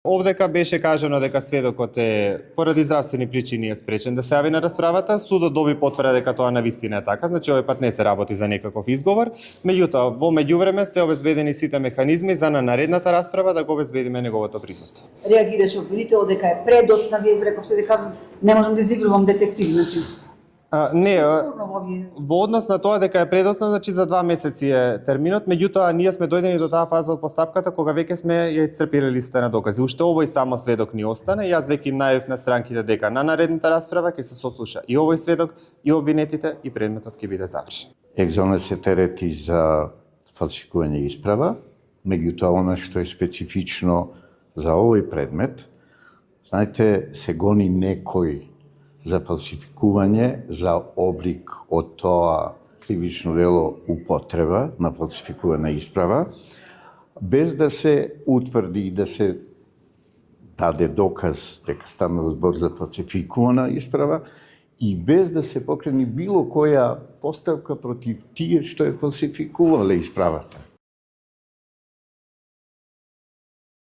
Овдека беше кажано дека сведокот е поради здравствени причини е спречен да се јави на расправата. Судот доби потврда дека тоа навистина е така, значи овој пат не се работи за некаков изговор. Меѓутоа, во меѓувреме се обезбедени сите механизми за на наредната расправа да го обезбедиме неговото присуство. Реагираше обвинител дека е предоцна, вие рековте дека не можам да изигрувам детектив, значи. Не, во однос на тоа дека е предоцна, значи за 2 месеци е терминот, меѓутоа ние сме дојдени до таа фаза од постапката кога веќе сме ја исцрпиле листа на докази. Уште овој само сведок ни остана. Јас веќе им најавив на странките дека на наредната расправа ќе се сослуша и овој сведок, и обвинетите, и предметот ќе биде завршен. Екзалне се терети за фалсификување исправа, меѓутоа она што е специфично за овој предмет, знаете, се гони некој за фалсификување за облик од тоа кривично дело употреба на фалсификувана исправа, без да се утврди и да се даде доказ дека станува збор за фалсификувана исправа и без да се покрени било која поставка против тие што е фалсификувале исправата.